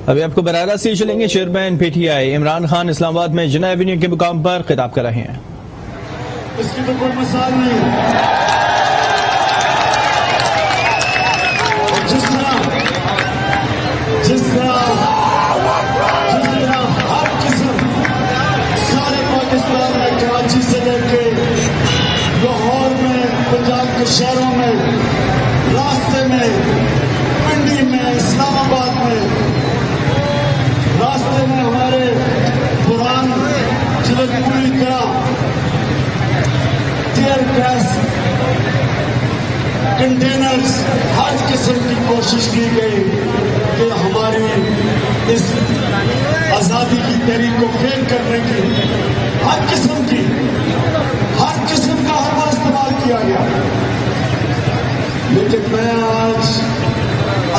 अभी आपको बरारा से चलेंगे। चेयरमैन पीटीआई इमरान खान इस्लामाबाद में जिन्ना एवेन्यू के मुकाम पर खिताब कर रहे हैं। इसकी तो कोई मिसाल नहीं। जिस तरह हर किस्म सारे पाकिस्तान में कराची से लेके लाहौर में, पंजाब के शहरों में, रास्ते में, पिंडी में, इस्लामाबाद में, रास्ते में हमारे पुरान जिले पूरी तरह टीयर गैस कंटेनर्स हर किस्म की कोशिश की गई कि हमारी इस आजादी की तहरीक को फेल करने की हर किस्म का हर इस्तेमाल किया गया। लेकिन मैं आज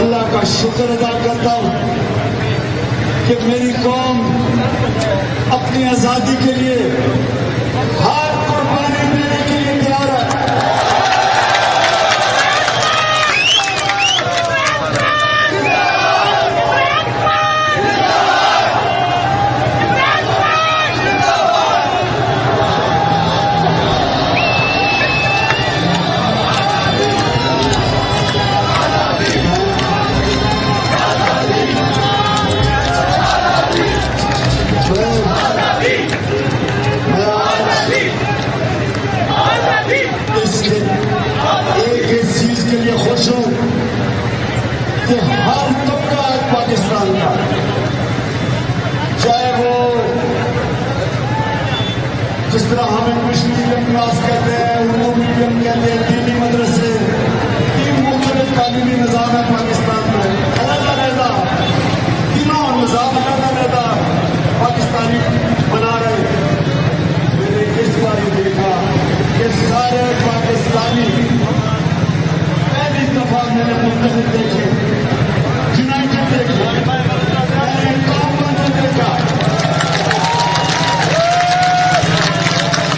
अल्लाह का शुक्र अदा करता हूं कि मेरी कौम अपनी आजादी के लिए हर कुर्बानी देने के लिए तैयार है। खुश हूं कि हर तबका पाकिस्तान का, चाहे वो जिस तरह हम इंग्लिश मीडियम क्लास कहते हैं, उर्दू मीडियम कहते हैं, दीनी मदरसे, 3 मुख्तलिफ तालीमी निज़ाम है पाकिस्तान में, अलग-अलग तीनों निज़ाम अलग-अलग पाकिस्तानी बना रहे। मैंने इस बार देखा कि सारे पाकिस्तानी मैंने मुंतखब देखे, यूनाइटेड देखे, मैंने कौम बंदर देखा।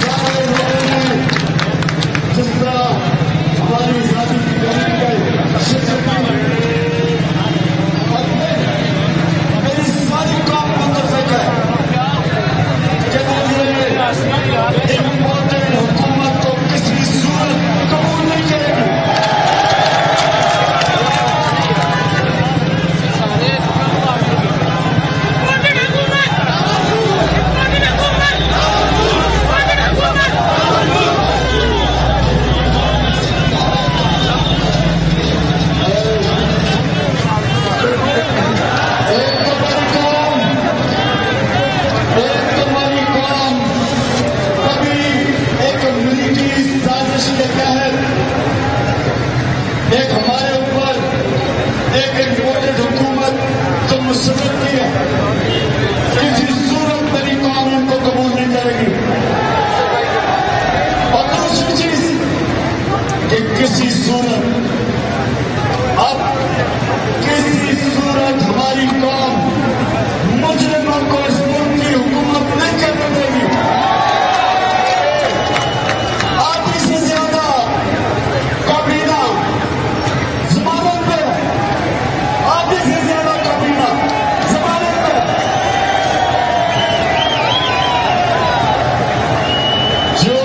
सारे लोगों ने जिस तरह हमारी आजादी की तहरीक में शिरकत की, मेरी सारी कौम बंदर देखा कि इम्पोर्टेड हुकूमत को किसी सूरत कबूल नहीं करेगी। एक हमारे ऊपर एक इम्पोर्टेड हुकूमत जो मुसल्लत की है, किसी सूरत मेरी कौम उनको कबूल नहीं करेगी। और दूसरी चीज कि किसी सूरत हमारी कौम मुजरिमों को इस मुल्क की हुकूमत नहीं करने देगी। आधी से ज्यादा काबीना जमानत पे, आधी से ज्यादा काबीना जमानत पे। जो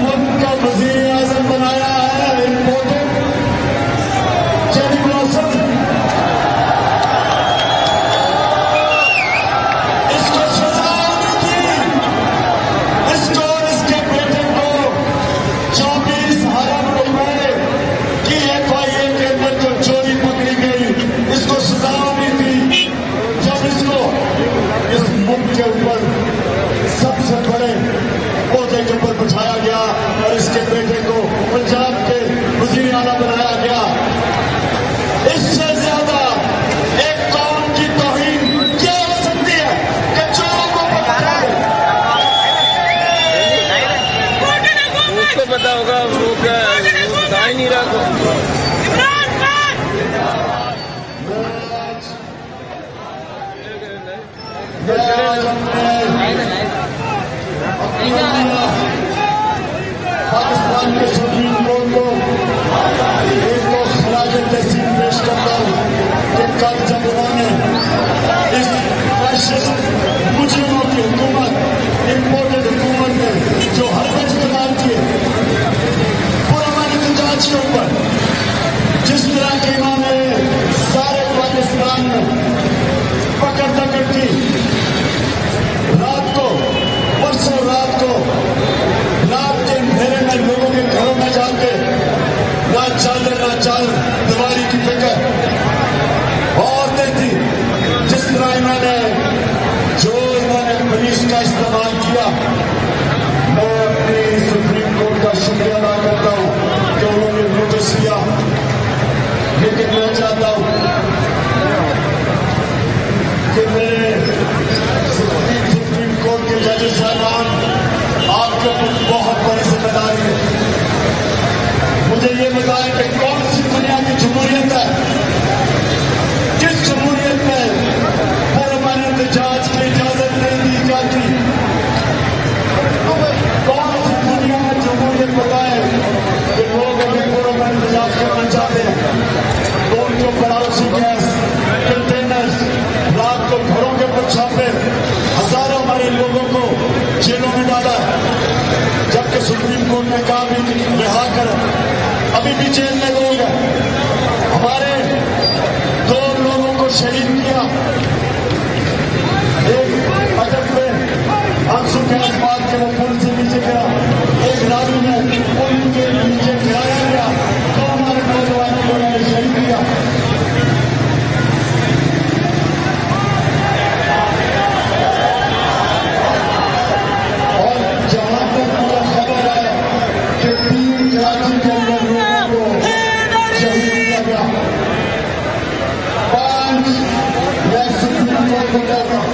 मुल्क का वजीर आजम बनाया है इम्पोर्टेड चेरी ब्लॉसम, इसको सजा होनी थी। इसको और इसके बेटे को 24 अरब रुपए की FIA के अंदर जो चोरी पकड़ी गई, इसको सजा होनी थी। जब इसको इस मुल्क के ऊपर सबसे बड़े पौधे के ऊपर बिठाया गया और इसके बेटे को पंजाब के वजीर आला बनाया गया, इससे ज्यादा एक कौम की तौहीन क्या हो सकती है कि चोरों को पकड़ा है। उसको पता होगा वो क्या बता ही नहीं रहा। पाकिस्तान के सुप्रीम कोर्ट को एक तो खराज तहसील पेश करता हूं कि कल जब उन्होंने इस फैसिस्ट मुजरिमों की हुकूमत, इम्पोर्टेड हुकूमत ने जो हरबे इस्तेमाल किए पुरअमन एहतजाज के ऊपर, जिस तरह की इन्होंने सारे पाकिस्तान में पकड़ दकड़ की, रात को परसों रात के अंधेरे में लोगों के घरों में जाके ना चादर दिवाली की फिक्र औरतें थी, जिस तरह इन्होंने पुलिस का इस्तेमाल किया, मैं अपनी सुप्रीम कोर्ट का शुक्रिया अदा करता हूं कि उन्होंने नोटिस किया। लेकिन मैं चाहता हूं कि मेरे सुप्रीम कोर्ट के जजेस साहबान, आपके ऊपर बहुत बड़ी जिम्मेदारी है। मुझे ये बताएं कि कौन सी दुनिया की जमहूरियत है, किस जमहूरियत में पुरअमन एहतजाज की इजाजत नहीं दी जाती? कौन सी दुनिया में जमहूरियत बताए कि लोग अगर पुरअमन एहतजाज करना चाहते हैं तो उनके ऊपर ऑक्सीजन गैस कंटेनर्स, रात को घरों के ऊपर छापे, हजारों हमारे लोगों को जेलों में डाला, जबकि सुप्रीम कोर्ट ने कहा भी रिहा कर, अभी भी जेल में लोग हैं। हमारे 2 लोगों को शहीद किया, एक अटक में आंसू गैस मार के वो पुल से नीचे गिरा, एक राजू में पुल के नीचे गिराया गया, तो हमारे नौजवानों को उन्होंने शहीद किया। और जहां तक मुझे खबर है कि 3 कराची के अंदर लोगों को शहीद किया गया, 5 मैं सुप्रीम कोर्ट को कहता हूं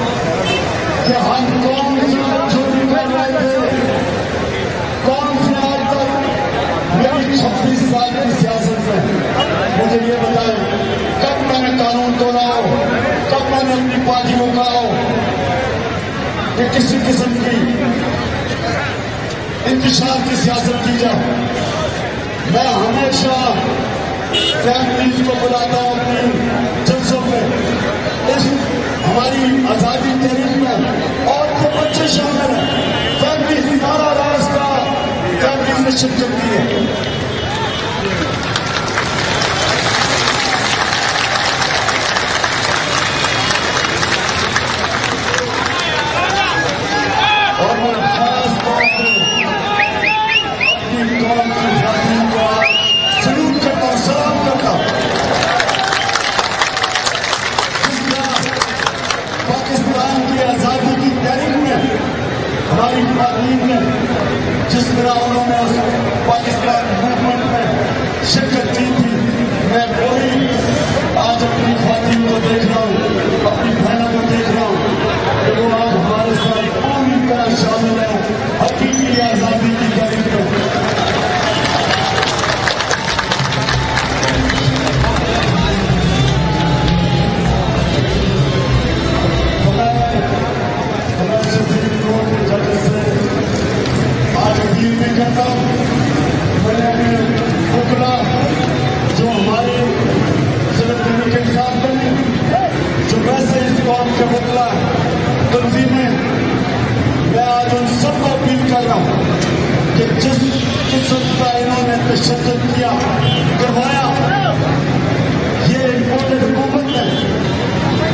कि हम कौन सा चोरी कर रहे थे, कौन से आज तक मेरी 26 साल की सियासत में मुझे ये बताएं कब मैंने कानून तोड़ा हो, कब मैंने अपनी पार्टी को कहा हो कि किसी किस्म की इंतशार की सियासत की जाए। मैं हमेशा फैमिलीज को बुलाता हूं अपनी जलसों में, इस हमारी आजादी तहरीक में और जो बच्चे शामिल हैं, फैमिली सारा रास्ता फैमिली से शिरकत की है। और मैं खास तौर पर अपनी कौम की फैमिली को सलूट करता हूं, सलाम करता हूं। पाकिस्तान की आजादी की तहरीक में हमारी खातून ने जिस तरह उन्होंने उस पाकिस्तान मूवमेंट में शिरकत की थी, मैं वही आज अपनी खातून को देख रहा हूं, अपनी बहनों को देख रहा हूं कि वो आज हमारे साथ पूरी तरह शामिल है हकीकी आजादी की तहरीक में। सुप्रीम कोर्ट के जजेस से आज अपील भी करता हूं, मैंने अपने वकला जो हमारे सिलेक्ट के साथ बने, जो वैसे इस कौम के वकला तंजीमें, मैं आज उन सबको अपील कर रहा हूं कि जिस किस्म का इन्होंने तशद्दुद किया करवाया, ये इम्पोर्टेड हुकूमत ने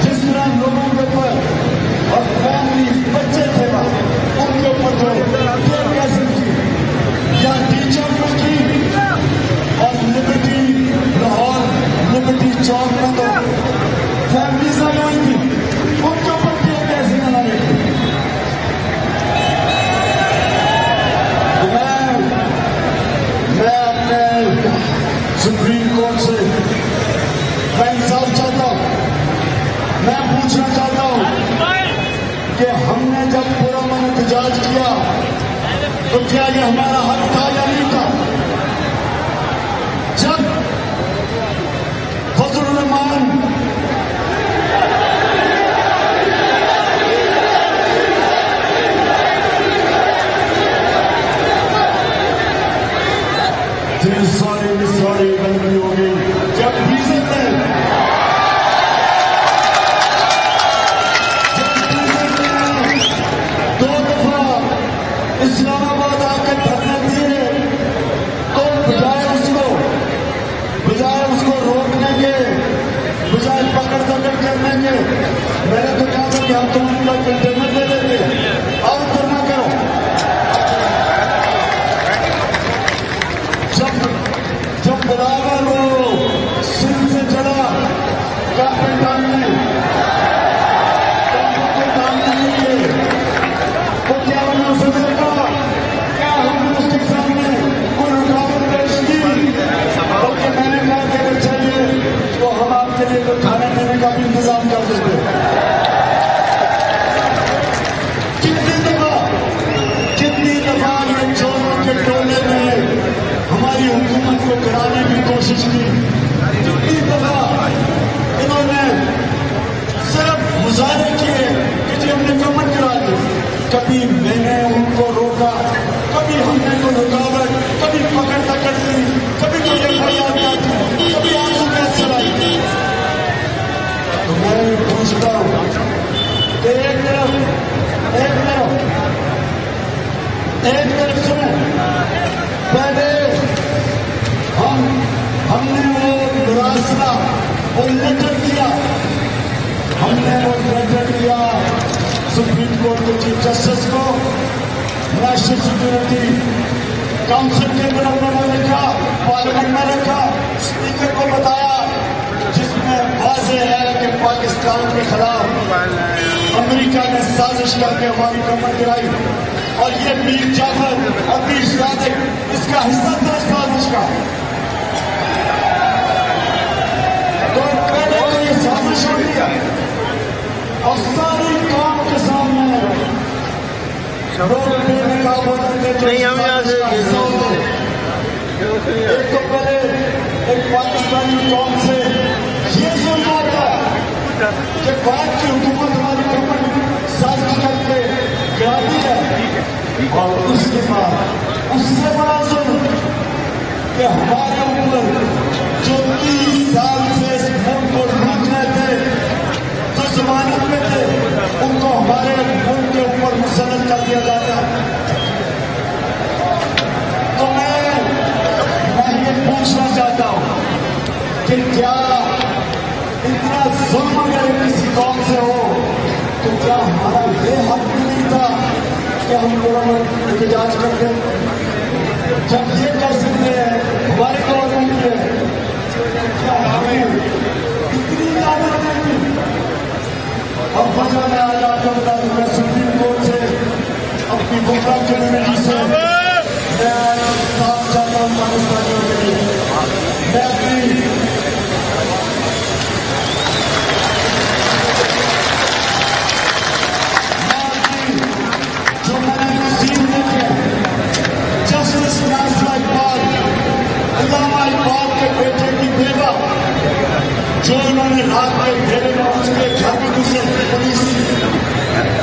जिस तरह लोगों के ऊपर और फैमिली बच्चे थे उनके ऊपर जो कैसे की या टीचर पर की, और लिबर्टी लाहौर लिबर्टी चौक में तो फैमिली लगाई थी, उनके ऊपर कैसे लगाई थी। मैं अपने सुप्रीम कोर्ट से मैं इंसाफ चाहता हूं, मैं पूछना चाहता हूं कि हमने जब पुरअमन एहतजाज किया तो क्या ये हमारा हक था या नहीं था? जब फजलुर रहमान सॉरी गलती हो गई, जब बीजेपी कि हम तुम्हारे का कंटेनर दे देते हैं, और करना करो। जब बराबर वो सिंह से चला काम नहीं किए, तो क्या हमने उसे देखा? क्या हमने उसके सामने कोई रुकावट पेश की? बल्कि मैंने कहा कि अगर चाहिए तो हम आपके लिए तो खाने पीने का भी इंतजाम कर देते। कितनी दफा ये चोरों के टोले में हमारी हुकूमत को गिराने की कोशिश की, कितनी दफा इन्होंने सिर्फ मुजाहरे किए कि जी हमने गवर्नमेंट गिरा दी। कभी मैंने उनको रोका, कभी हमने को रुकावट, कभी पकड़ दी, कभी कोई एफआईआर की, कभी आंसू गैस चलाई। तो मैं पूछता हूं कि एक तरफ सुनो, पहले हमने वो मुरासला, वो लेटर दिया, सुप्रीम कोर्ट के चीफ जस्टिस को, नेशनल सिक्योरिटी काउंसिल के मेंबर में रखा, पार्लियामेंट में रखा, स्पीकर को बताया, जिसमें वाज़ेह है कि पाकिस्तान के खिलाफ अमेरिका ने साजिश करके हमारी गवर्नमेंट गिराई, और ये मीर जाफर और मीर सादिक इसका हिस्सा था साजिश का। तो पहले तो ये साजिश हो गया, और सारी काम के सामने नहीं, हम यहाँ से एक तो पहले एक पाकिस्तानी कौम से ये सुनना था कि भारत की हुकूमत हमारी गवर्नमेंट साजिश करके गिराती है, और उसके बाद उससे बड़ा जुल्म कि हमारे ऊपर जो 30 साल से इस मुल्क को लूट रहे थे, जो जमानत में थे, उनको हमारे मुल्क के ऊपर मुसल्लत कर दिया जाता है। तो मैं ये पूछना चाहता हूं कि क्या इतना जुल्म अगर किसी कौम से हो, तो क्या हमारा ये हक नहीं था कि हम गवर्नमेंट एहतजाज करते? जब ये कर सकते हैं हमारी गवर्नमेंट है, क्या हमें इतनी लागत नहीं? और वजह मैं आज आपको बता दूं, मैं सुप्रीम कोर्ट से अपनी बुकरा कम्युनिटी से मैं आज साफ चाहता हूं पाकिस्तानियों के लिए, मैं अपनी जो मैंने नसीब देखे जस्टिस नाज़िरा इकबाल, अल्लामा इकबाल के बेटे की बेटा, जो इन्होंने रात के घेरे में उसके घर में घुसे पुलिस,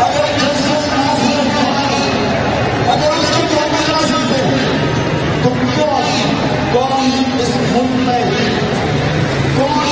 अगर जस्टिस नाज़िरा इकबाल अगर उसके घर में जा सकते तो क्यों कौन इस मुल्क में कौन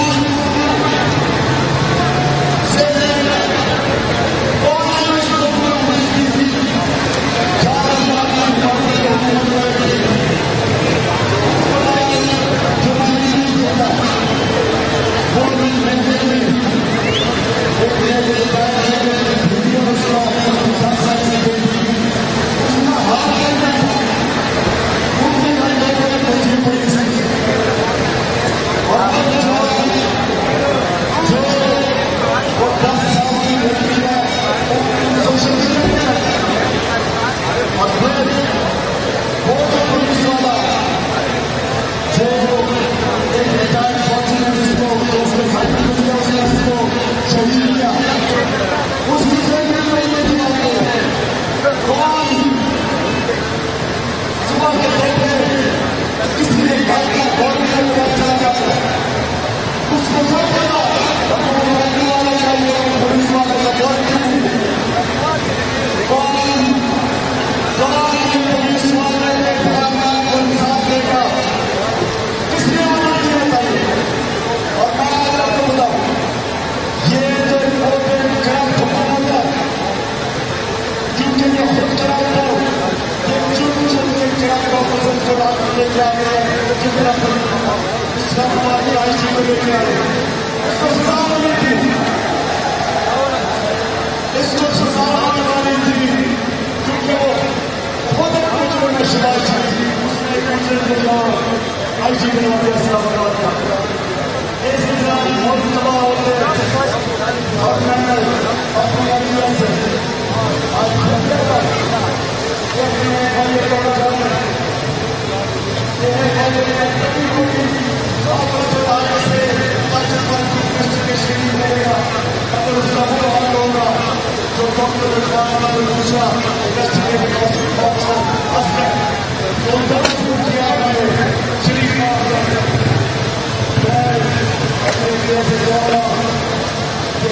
इसको सजा होने वाली थी क्योंकि वो खुद मुझे नशबाज थी उसने दूसरे को आईजी बना दिया इस्लामाबाद का इस तरह बहुत तबाह होते और मैं अपनी अभियान से आज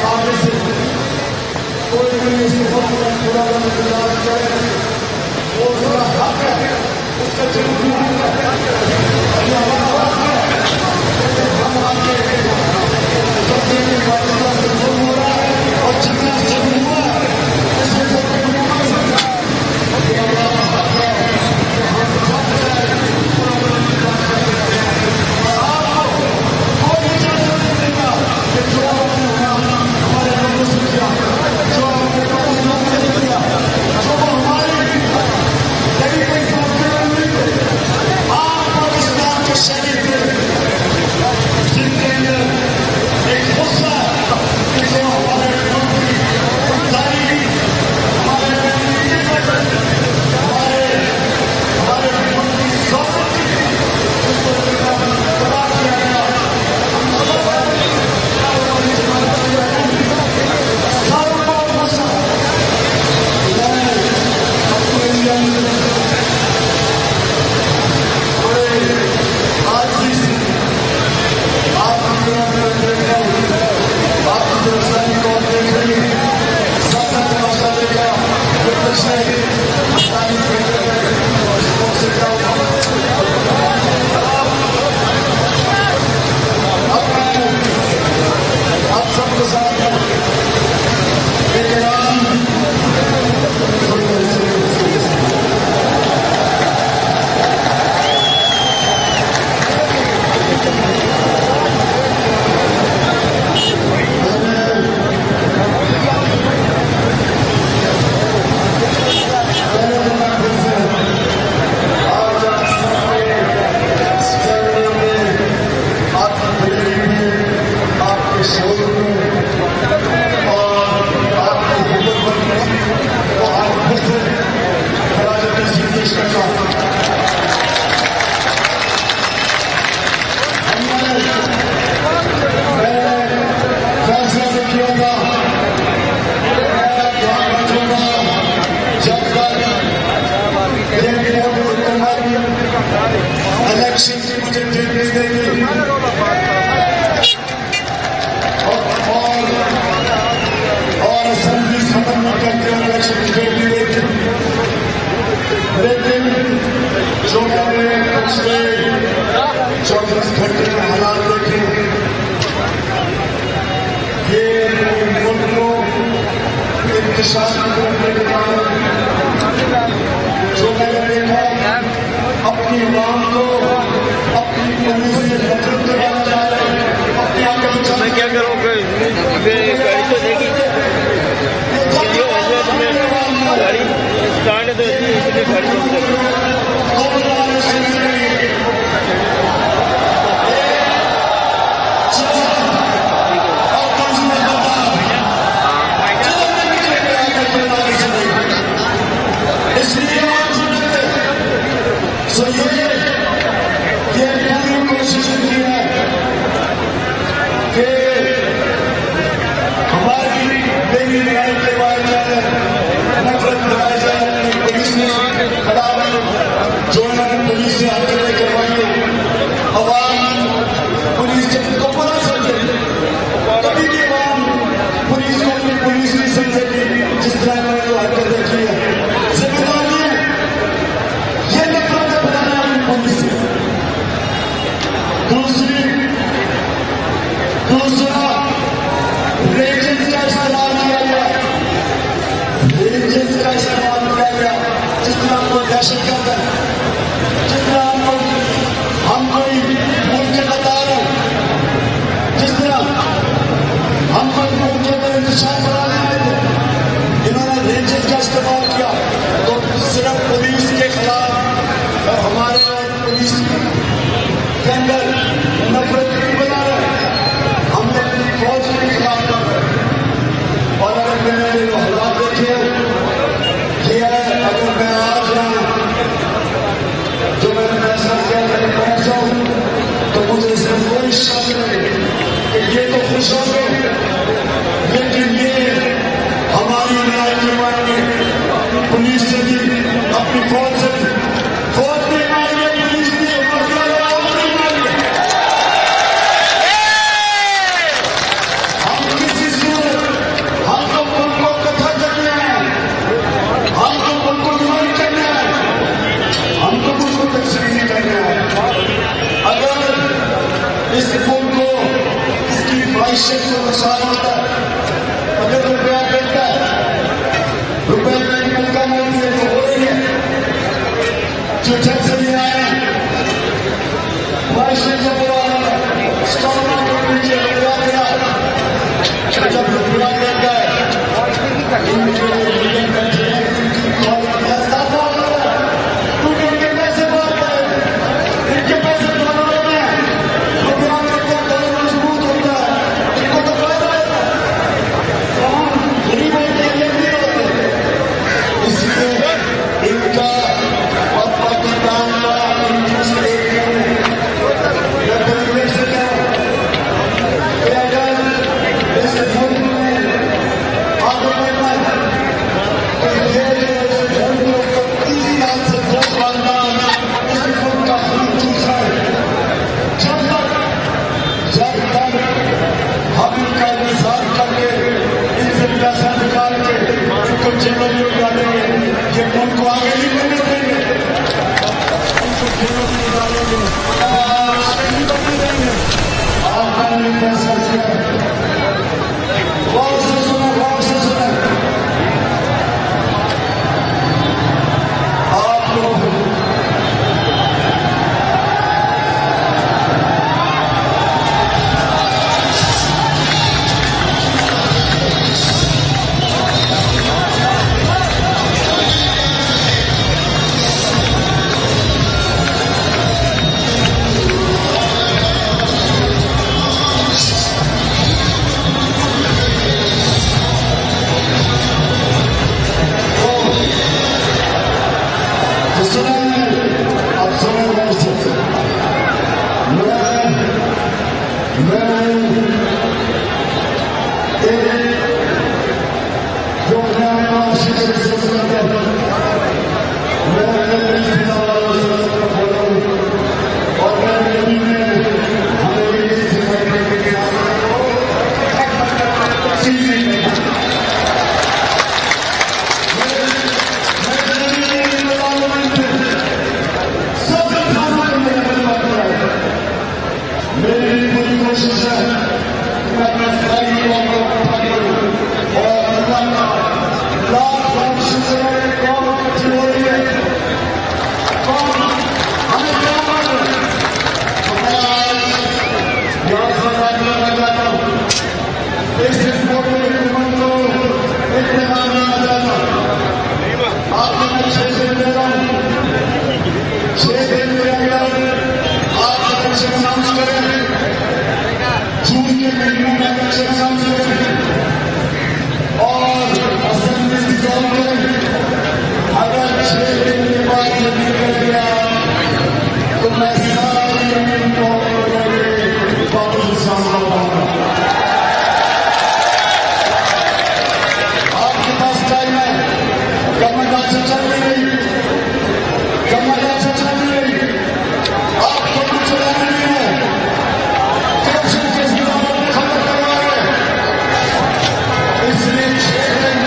आगे से कोई भी इस पूरा इंतजार करे वो उसका हक है उसका जरूरी हक है ये हमारा हक है हम आगे सबसे वास्ता से जुर्म हो रहा है और जितना जुर्म हुआ है इससे जो कोई नहीं कर सकता ये हमारा हक है हम सब और आपको कोई इजाजत नहीं देगा कि जो हमारे लोगों से किया जो हमारे लोगों से किया जो हमारे तरीके से आप पाकिस्तान के शरीर में जिनके अंदर एक गुस्सा कि जो हमारे मंत्री तारीख हमारे मंत्री स्वागत उसको तबाह किया गया आप सबके साथ एक ऐलान इलेक्शन की मुझे डेट नहीं देगी और असेंबली खत्म न करके इलेक्शन की डेट नहीं देगी लेकिन जो मैंने पिछले 24 घंटे में हालात देखे ये मुल्क को इंतशार करने के कारण जो मैंने देखा अपनी आवाम को अपनी पुलिस से नफरत करवाना चाह रहे हैं अपने आप को मैं क्या करूँ गाड़ी तो देखी गाड़ी स्टार्ट तो इसलिए गाड़ी ये पूरी कोशिश की है कि हमारी मेरी लड़ाई करवाई जाए नफरत कराई जाए पुलिस ने खड़ा जो इन्होंने पुलिस से हरकतें करवाई अवाम पुलिस को बुरा समझे कभी भी अवाम पुलिस को अपनी पुलिस नहीं समझेगी जिस तरह इन्होंने जो हरकतें की है जिम्मेदारी है ये नफरत बनाना अपनी पुलिस से दूसरा रेंजेस का इस्तेमाल किया गया रेंजेस का इस्तेमाल किया गया जितना हमको दहशत गर्द है जितना हम कोई मुल्क के कतार है जिस तरह हम कोई मुल्क के अंदर इंतजार कराने आए थे मैशत को नुकसान होता है। अगर रुपया गिरता है, रुपये की इनकम से तो हो रही है, जो जब से नहीं आया मैशत का बुरा हाल है। स्टॉक मार्केट में नीचे रुपया गिरा, जब रुपया गिरता है इनके लीडर बैठे हैं, इनकी कॉलेज साफ हो रहा है। क्योंकि इनके पैसे बहुत है, इनके पैसे डॉलरों में है, रुपया गिरता है, डॉलर मजबूत होता है, इनको तो फायदा है। गरीबों के लिए नहीं होते, इसलिए इनका और पाकिस्तान का इंटरेस्ट एक है। मैं गरीबों से क्या अगर इस मुल्क में आगे बढ़ना है तो ये मुल्क को 30 साल से वोट मांगना इस मुल्क का खून चूसा है। जब तक हम इनका इंतजार करके इनसे पैसा निकाल के इनको जेलों में डालेंगे, ये मुल्क को आगे नहीं बढ़ने देंगे। इनको जेलों में डालेंगे, आगे नहीं बढ़ने देंगे। आपका नहीं फैसला किया, गौर से सुना, गौर से सुना। आप लोग मेरी पूरी कोशिश है कि मैं अपने भाई को और अल्लाह का लाख लाख शुक्र है। कौन इकट्ठी हो रही है, कौन हमें क्या मालूम। मैं आज यहाँ से करना चाहता हूँ, इस रिपोर्ट में हुकूमत को इत्तेफाक करना चाहता हूँ। आपको मैं 6 दिन दे रहा हूँ, 6 दिन के अंदर आप इलेक्शन अनाउंस करें, जून के महीने में इलेक्शन अनाउंस करें और असेंबली डिसॉल्व करें। अगर 6 दिन के बाद ये निकल गया तो मैं सारी को वापस सामना आपके पास टाइम है। गवर्नमेंट अच्छा चल रही, गवर्नमेंट अच्छा चल रही, आपको भी चलाना नहीं है। करप्शन के खिलाफ खत्म करवाए, इसलिए 6 दिन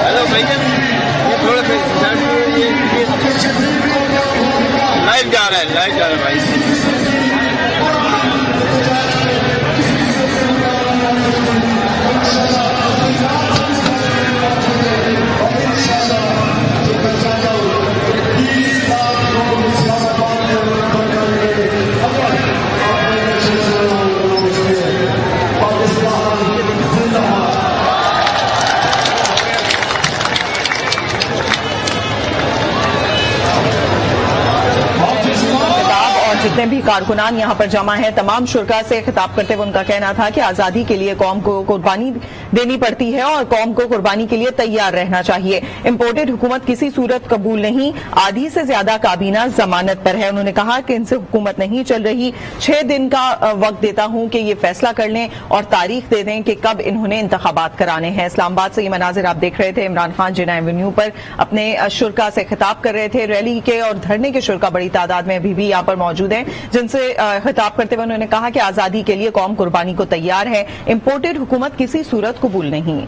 हेलो भैया, ये थोड़ा सा ये लाइव जा रहा है भाई। जितने भी कारकुनान यहाँ पर जमा हैं, तमाम शुरा से खिताब करते हुए उनका कहना था कि आजादी के लिए कौम को कुर्बानी देनी पड़ती है और कौम को कुर्बानी के लिए तैयार रहना चाहिए। इम्पोर्टेड हुकूमत किसी सूरत कबूल नहीं, आधी से ज्यादा काबीना जमानत पर है। उन्होंने कहा कि इनसे हुकूमत नहीं चल रही, 6 दिन का वक्त देता हूं कि ये फैसला कर लें और तारीख दे दें कि कब इन्होंने इंतखाबात कराने हैं। इस्लामाबाद से ये मनाजिर आप देख रहे थे, इमरान खान जिन्ना एवेन्यू पर अपने शुरा से खिताब कर रहे थे। रैली के और धरने के शुरा बड़ी तादाद में अभी भी यहाँ पर मौजूद हैं, जिनसे खिताब करते हुए उन्होंने कहा कि आजादी के लिए कौम कुर्बानी को तैयार है। इम्पोर्टेड हुकूमत किसी सूरत कबूल नहीं।